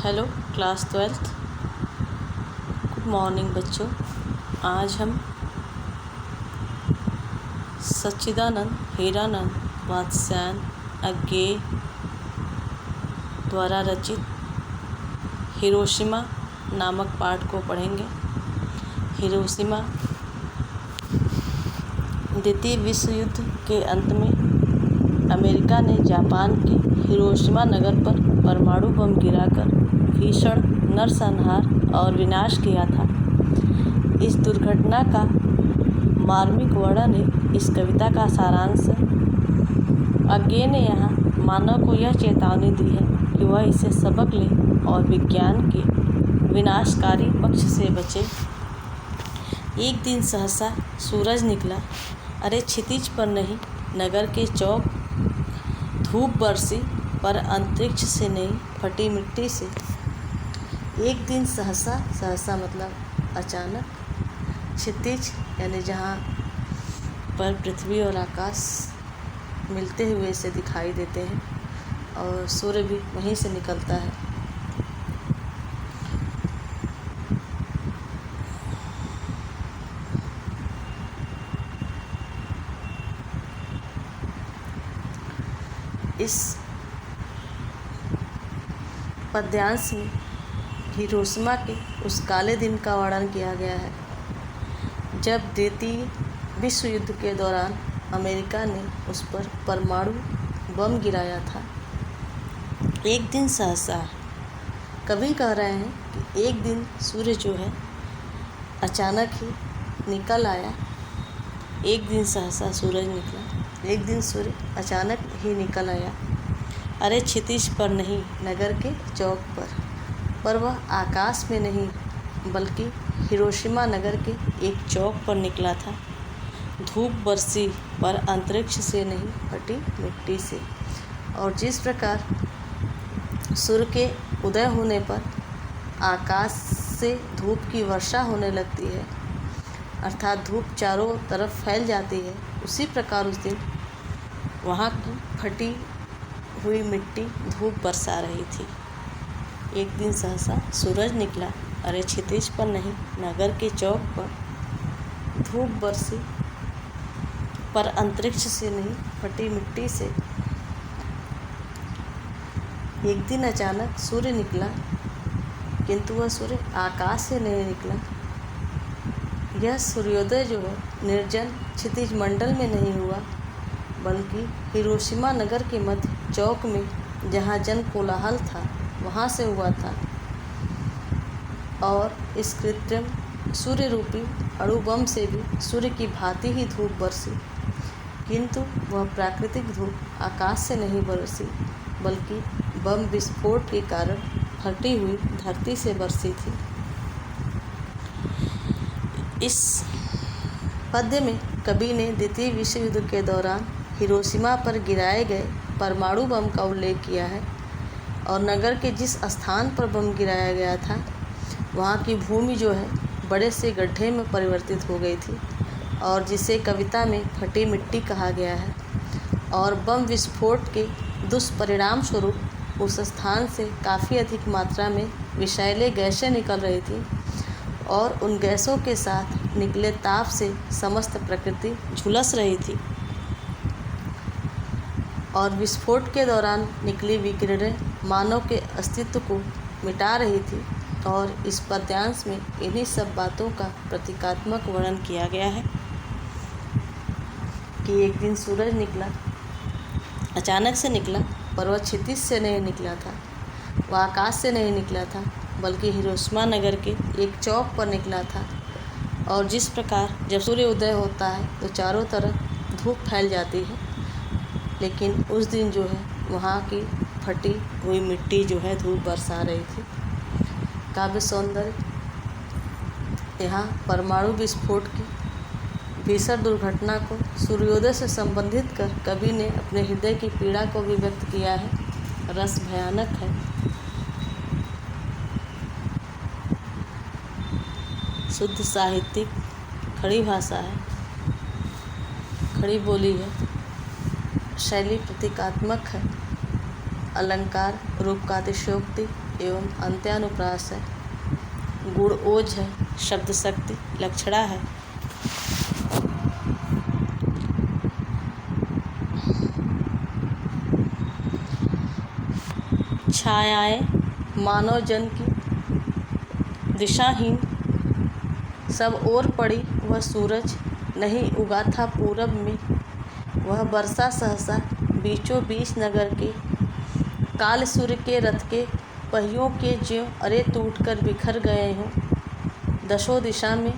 Hello class 12th। Good morning बच्चों। आज हम सच्चिदानंद हीरानंद वात्स्यायन अज्ञेय द्वारा रचित हिरोशिमा नामक पाठ को पढ़ेंगे। हिरोशिमा द्वितीय विश्व युद्ध के अंत में अमेरिका ने जापान के हिरोशिमा नगर पर परमाणु बम गिराकर भीषण नरसंहार और विनाश किया था। इस दुर्घटना का मार्मिक वर्णन है इस कविता का सारांश है। अज्ञेय ने यहाँ मानव को यह चेतावनी दी है कि वह इसे सबक ले और विज्ञान के विनाशकारी पक्ष से बचे। एक दिन सहसा सूरज निकला, अरे क्षितिज पर नहीं नगर के चौक, धूप बरसी पर अंतरिक्ष से नहीं फटी मिट्टी से। एक दिन सहसा मतलब अचानक, क्षितिज यानी जहाँ पर पृथ्वी और आकाश मिलते हुए से दिखाई देते हैं और सूर्य भी वहीं से निकलता है। इस पद्यांश में हिरोशिमा के उस काले दिन का वर्णन किया गया है जब द्वितीय विश्व युद्ध के दौरान अमेरिका ने उस पर परमाणु बम गिराया था। एक दिन सहसा, कवि कह रहे हैं कि एक दिन सूर्य जो है अचानक ही निकल आया। एक दिन सहसा सूरज निकला, एक दिन सूर्य अचानक ही निकल आया, अरे क्षितिज पर नहीं नगर के चौक पर वह आकाश में नहीं बल्कि हिरोशिमा नगर के एक चौक पर निकला था। धूप बरसी पर अंतरिक्ष से नहीं फटी मिट्टी से। और जिस प्रकार सूर्य के उदय होने पर आकाश से धूप की वर्षा होने लगती है, अर्थात धूप चारों तरफ फैल जाती है, उसी प्रकार उस दिन वहाँ की फटी हुई मिट्टी धूप बरसा रही थी। एक दिन सहसा सूरज निकला, अरे क्षितिज पर नहीं नगर के चौक पर, धूप बरसी पर अंतरिक्ष से नहीं फटी मिट्टी से। एक दिन अचानक सूर्य निकला, किंतु वह सूर्य आकाश से नहीं निकला। यह सूर्योदय जो है निर्जन क्षितिज मंडल में नहीं हुआ, बल्कि हिरोशिमा नगर के मध्य चौक में जहाँ जन कोलाहल था वहाँ से हुआ था। और इस कृत्रिम सूर्य रूपी अणु बम से भी सूर्य की भांति ही धूप बरसी, किंतु वह प्राकृतिक धूप आकाश से नहीं बरसी, बल्कि बम विस्फोट के कारण फटी हुई धरती से बरसी थी। इस पद्य में कवि ने द्वितीय विश्व युद्ध के दौरान हिरोशिमा पर गिराए गए परमाणु बम का उल्लेख किया है और नगर के जिस स्थान पर बम गिराया गया था वहाँ की भूमि जो है बड़े से गड्ढे में परिवर्तित हो गई थी और जिसे कविता में फटी मिट्टी कहा गया है। और बम विस्फोट के दुष्परिणाम स्वरूप उस स्थान से काफ़ी अधिक मात्रा में विषैले गैसें निकल रही थी और उन गैसों के साथ निकले ताप से समस्त प्रकृति झुलस रही थी और विस्फोट के दौरान निकली विकिरणें मानव के अस्तित्व को मिटा रही थी। और इस पद्यांश में इन्हीं सब बातों का प्रतीकात्मक वर्णन किया गया है कि एक दिन सूरज निकला, अचानक से निकला, पर वह क्षितिज से नहीं निकला था, वह आकाश से नहीं निकला था, बल्कि हिरोशिमा नगर के एक चौक पर निकला था। और जिस प्रकार जब सूर्य उदय होता है तो चारों तरफ धूप फैल जाती है, लेकिन उस दिन जो है वहाँ की फटी हुई मिट्टी जो है धूप बरसा रही थी। काव्य सौंदर्य यहाँ परमाणु विस्फोट की भीषण दुर्घटना को सूर्योदय से संबंधित कर कवि ने अपने हृदय की पीड़ा को भी व्यक्त किया है। रस भयानक है। शुद्ध साहित्यिक खड़ी भाषा है, खड़ी बोली है, शैली प्रतीकात्मक है, अलंकार, रूप का अतिशयोक्ति, एवं अंत्यानुप्रास है। गुण ओज है, शब्द शक्ति लक्षणा है। छायाएं मानव जन की दिशाहीन सब ओर पड़ी, वह सूरज नहीं उगा था पूरब में। वह बरसा सहसा बीचों बीच नगर के, काल सूर्य के रथ के पहियों के ज्यों अरे टूट कर बिखर गए हों दशों दिशा में।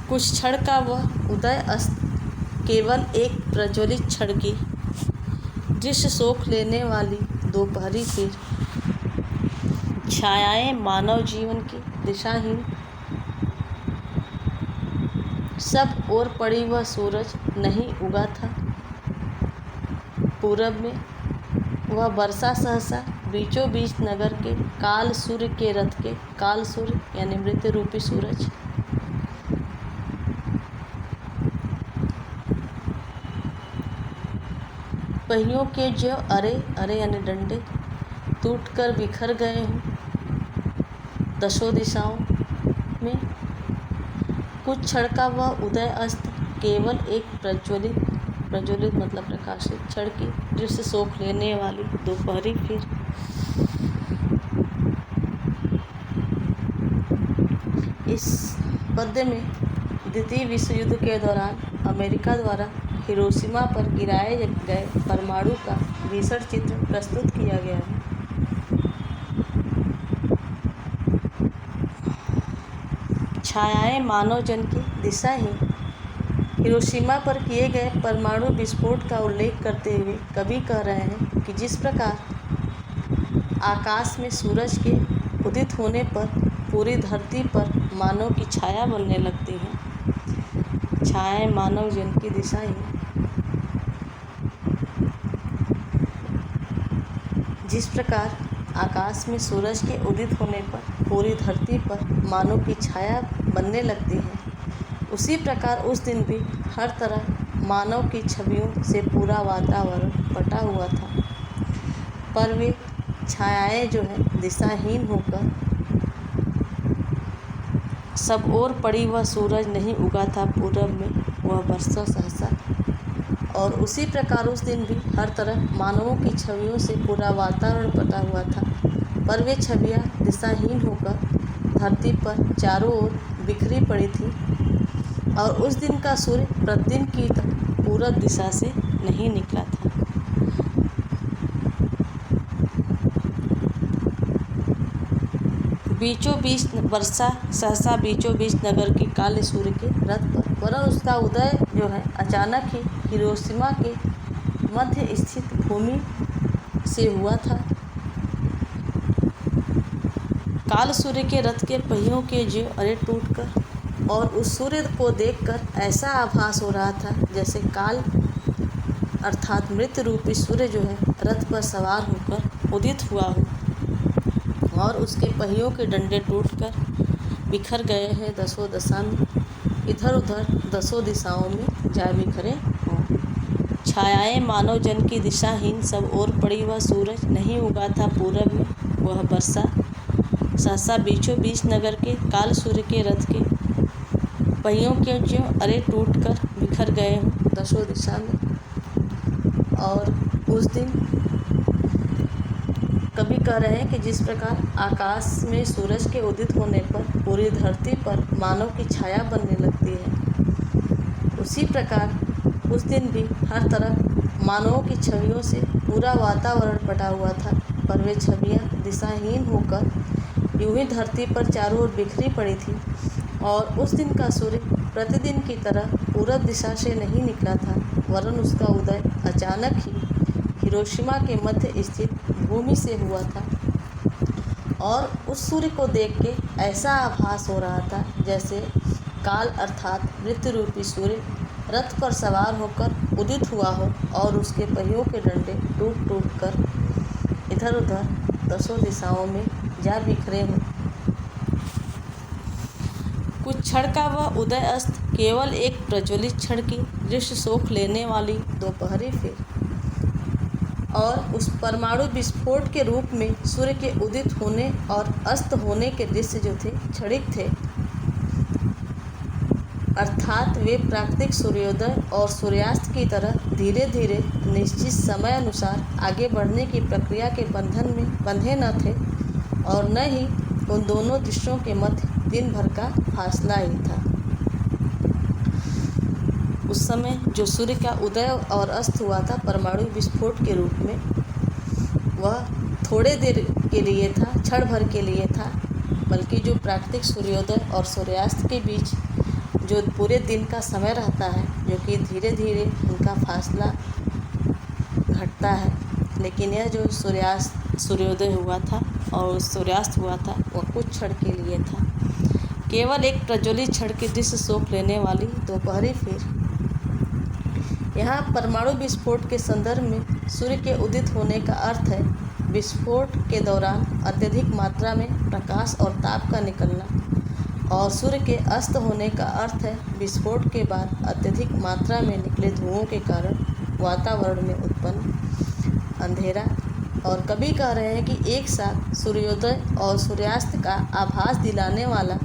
कुछ क्षण का वह उदय अस्त केवल एक प्रज्वलित क्षण की, दृश्य सोख लेने वाली दोपहरी फिर। छायाएं मानव जीवन की दिशाहीन सब ओर पड़ी, वह सूरज नहीं उगा था पूरब में। वह बरसा सहसा बीचों बीच नगर के, काल सूर्य के रथ के, काल सूर्य यानी मृत्यु रूपी सूरज। पहियों के जो अरे अरे यानी डंडे टूट कर बिखर गए हों दशों दिशाओं में। कुछ क्षण का वह उदय अस्त केवल एक प्रज्वलित मतलब प्रकाशित क्षण की, दृश्य सोख लेने वाली दोपहरी फिर। इस पद्य में द्वितीय विश्व युद्ध के दौरान अमेरिका द्वारा हिरोशिमा पर गिराए गए परमाणु का भीषण चित्र प्रस्तुत किया गया है। छायाएं मानव जन की दिशाहीन हिरोशिमा पर किए गए परमाणु विस्फोट का उल्लेख करते हुए कवि कह रहे हैं कि जिस प्रकार आकाश में सूरज के उदित होने पर पूरी धरती पर मानव की छाया बनने लगती है। छायाएं मानव जन की दिशाहीन जिस प्रकार आकाश में सूरज के उदित होने पर पूरी धरती पर मानव की छाया बनने लगती है, उसी प्रकार उस दिन भी हर तरफ मानव की छवियों से पूरा वातावरण पटा हुआ था। पर वे छायाएं जो है दिशाहीन होकर सब ओर पड़ी, वह सूरज नहीं उगा था पूरब में। वह बरसा सहसा और उसी प्रकार उस दिन भी हर तरफ मानवों की छवियों से पूरा वातावरण पटा हुआ था, पर वे छवियाँ दिशाहीन होकर धरती पर चारों ओर बिखरी पड़ी थी। और उस दिन का सूर्य प्रतिदिन की पूरब दिशा से नहीं निकला था। बीचों बीच वर्षा सहसा बीचों बीच नगर के काले सूर्य के रथ पर, वरन उसका उदय जो है अचानक ही हिरोशिमा के मध्य स्थित भूमि से हुआ था। काल सूर्य के रथ के पहियों के जो अरे टूटकर, और उस सूर्य को देखकर ऐसा आभास हो रहा था जैसे काल अर्थात मृत्यु रूपी सूर्य जो है रथ पर सवार होकर उदित हुआ हो और उसके पहियों के डंडे टूटकर बिखर गए हैं दसों दिशा में, इधर उधर दसों दिशाओं में जा बिखरे हों। छायाएं मानव जन की दिशाहीन सब ओर पड़ी, वह सूरज नहीं उगा था पूरब में। वह बरसा सहसा बीचों बीच नगर के, काल सूर्य के रथ के पहियों के ज्यों अरे टूटकर बिखर गए हों दसों दिशा में। और उस दिन कवि कह रहे हैं कि जिस प्रकार आकाश में सूरज के उदित होने पर पूरी धरती पर मानव की छाया बनने लगती है, उसी प्रकार उस दिन भी हर तरफ मानवों की छवियों से पूरा वातावरण पटा हुआ था, पर वे छवियाँ दिशाहीन होकर यूं ही धरती पर चारों ओर बिखरी पड़ी थी। और उस दिन का सूर्य प्रतिदिन की तरह पूरब दिशा से नहीं निकला था, वरन उसका उदय अचानक ही हिरोशिमा के मध्य स्थित भूमि से हुआ था। और उस सूर्य को देख के ऐसा आभास हो रहा था जैसे काल अर्थात मृत्यु रूपी सूर्य रथ पर सवार होकर उदित हुआ हो और उसके पहियों के डंडे टूट टूट कर इधर उधर दसों दिशाओं में जा बिखरे हों। कुछ क्षण का वह उदय अस्त केवल एक प्रज्वलित क्षण की, दृश्य सोख लेने वाली दोपहरी फिर। और उस परमाणु विस्फोट के रूप में सूर्य के उदित होने और अस्त होने के दृश्य जो थे क्षणिक थे, अर्थात वे प्राकृतिक सूर्योदय और सूर्यास्त की तरह धीरे धीरे निश्चित समय अनुसार आगे बढ़ने की प्रक्रिया के बंधन में बंधे न थे और न ही उन दोनों दृश्यों के मध्य दिन भर का फासला ही था। उस समय जो सूर्य का उदय और अस्त हुआ था परमाणु विस्फोट के रूप में, वह थोड़े देर के लिए था, क्षण भर के लिए था, बल्कि जो प्राकृतिक सूर्योदय और सूर्यास्त के बीच जो पूरे दिन का समय रहता है, जो कि धीरे धीरे उनका फासला घटता है। लेकिन यह जो सूर्योदय हुआ था और सूर्यास्त हुआ था वह कुछ क्षण के लिए था, केवल एक प्रज्वलित क्षण के दृश्य सोख लेने वाली दोपहरी फिर। यहाँ परमाणु विस्फोट के संदर्भ में सूर्य के उदित होने का अर्थ है विस्फोट के दौरान अत्यधिक मात्रा में प्रकाश और ताप का निकलना, और सूर्य के अस्त होने का अर्थ है विस्फोट के बाद अत्यधिक मात्रा में निकले धुओं के कारण वातावरण में उत्पन्न अंधेरा। और कभी कह रहे हैं कि एक साथ सूर्योदय और सूर्यास्त का आभास दिलाने वाला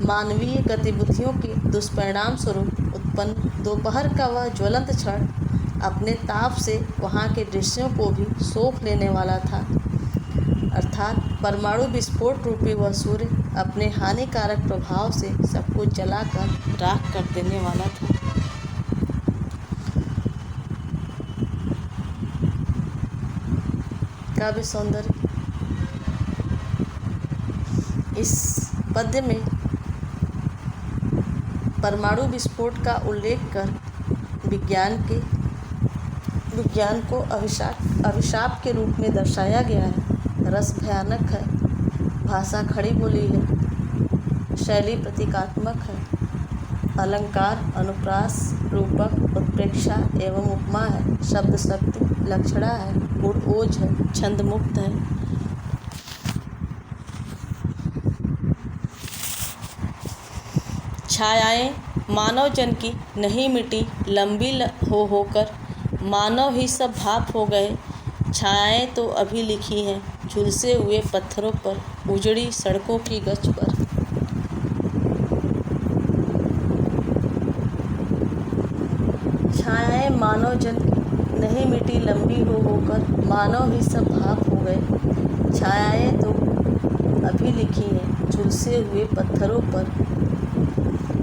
मानवीय गतिविधियों के दुष्परिणाम स्वरूप उत्पन्न दोपहर का वह ज्वलंत क्षण अपने ताप से वहाँ के दृश्यों को भी सोख लेने वाला था, अर्थात परमाणु विस्फोट रूपी वह सूर्य अपने हानिकारक प्रभाव से सब कुछ जलाकर राख कर देने वाला था। काव्य सौंदर्य। इस पद्य में परमाणु विस्फोट का उल्लेख कर विज्ञान को अभिशाप के रूप में दर्शाया गया है। रस भयानक है, भाषा खड़ी बोली है, शैली प्रतीकात्मक है, अलंकार अनुप्रास रूपक उत्प्रेक्षा एवं उपमा है, शब्द शक्ति लक्षणा है, गुण ओज है, छंद मुक्त है। छायाएं मानव जन की नहीं मिटी लंबी होकर मानव ही सब भाप हो गए। छायाएं तो अभी लिखी हैं झुलसे हुए पत्थरों पर, उजड़ी सड़कों की गच पर। छायाएं मानव जन की नहीं मिटी लंबी होकर मानव ही सब भाप हो गए। छायाएं तो अभी लिखी हैं झुलसे हुए पत्थरों पर,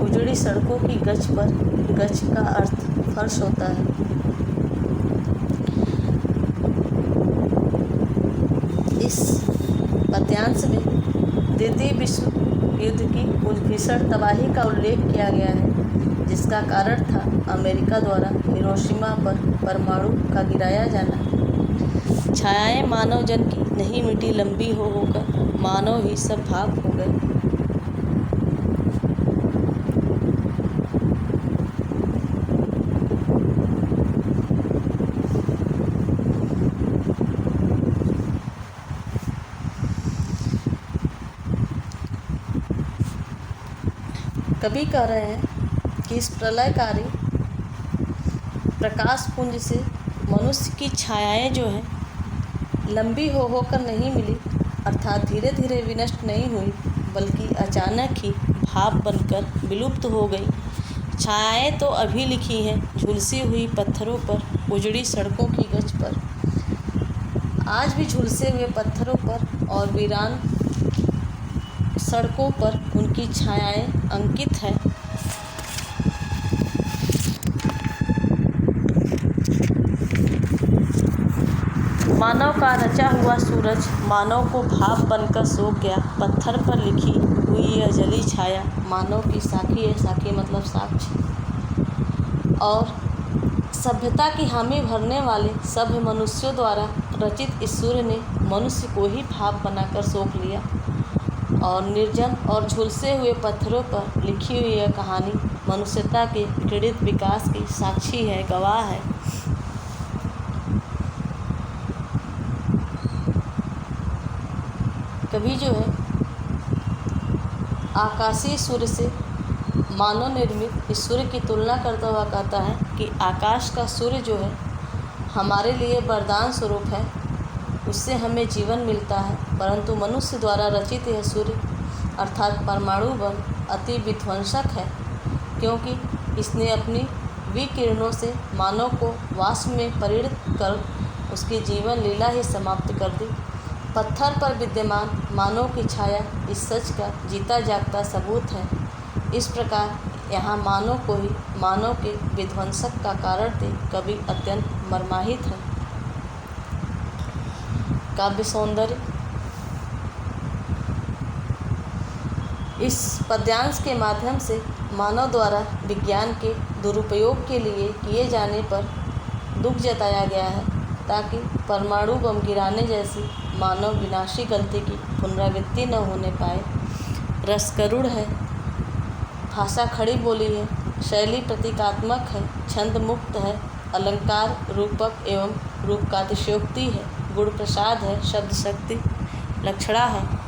उजड़ी सड़कों की गच पर। गच का अर्थ फर्श होता है। इस पद्यांश में द्वितीय विश्व युद्ध की उस भीषण तबाही का उल्लेख किया गया है जिसका कारण था अमेरिका द्वारा हिरोशिमा पर परमाणु का गिराया जाना। छायाएं मानव जन की नहीं मिटी लंबी होकर मानव ही सब भाप हो गए। कवि कह रहे हैं कि इस प्रलयकारी प्रकाश पुंज से मनुष्य की छायाएं जो हैं लंबी होकर नहीं मिली, अर्थात धीरे धीरे विनष्ट नहीं हुई, बल्कि अचानक ही भाप बनकर विलुप्त हो गई। छायाएं तो अभी लिखी हैं झुलसी हुई पत्थरों पर, उजड़ी सड़कों की गच पर। आज भी झुलसे हुए पत्थरों पर और वीरान सड़कों पर उनकी छायाएं अंकित है। मानव का रचा हुआ सूरज मानव को भाप बनकर सो गया। पत्थर पर लिखी हुई यह जली छाया मानव की साखी है। साखी मतलब साक्ष्य। और सभ्यता की हामी भरने वाले सभ्य मनुष्यों द्वारा रचित इस सूर्य ने मनुष्य को ही भाप बनाकर सोख लिया। और निर्जन और झुलसे हुए पत्थरों पर लिखी हुई यह कहानी मनुष्यता के घृणित विकास की साक्षी है, गवाह है। कवि जो है आकाशीय सूर्य से मानव निर्मित इस सूर्य की तुलना करता हुआ कहता है कि आकाश का सूर्य जो है हमारे लिए वरदान स्वरूप है, उससे हमें जीवन मिलता है, परंतु मनुष्य द्वारा रचित यह सूर्य अर्थात परमाणु बम अति विध्वंसक है, क्योंकि इसने अपनी विकिरणों से मानव को वाष्प में परिणत कर उसकी जीवन लीला ही समाप्त कर दी। पत्थर पर विद्यमान मानव की छाया इस सच का जीता जागता सबूत है। इस प्रकार यहाँ मानव को ही मानव के विध्वंसक का कारण देख कवि अत्यंत मर्माहित है। काव्य सौंदर्य। इस पद्यांश के माध्यम से मानव द्वारा विज्ञान के दुरुपयोग के लिए किए जाने पर दुख जताया गया है, ताकि परमाणु बम गिराने जैसी मानव विनाशी गलती की पुनरावृत्ति न होने पाए। रस करुण है, भाषा खड़ी बोली है, शैली प्रतीकात्मक है, छंद मुक्त है, अलंकार रूपक एवं रूपकातिशयोक्ति है, गुण प्रसाद है, शब्द शक्ति लक्षणा है।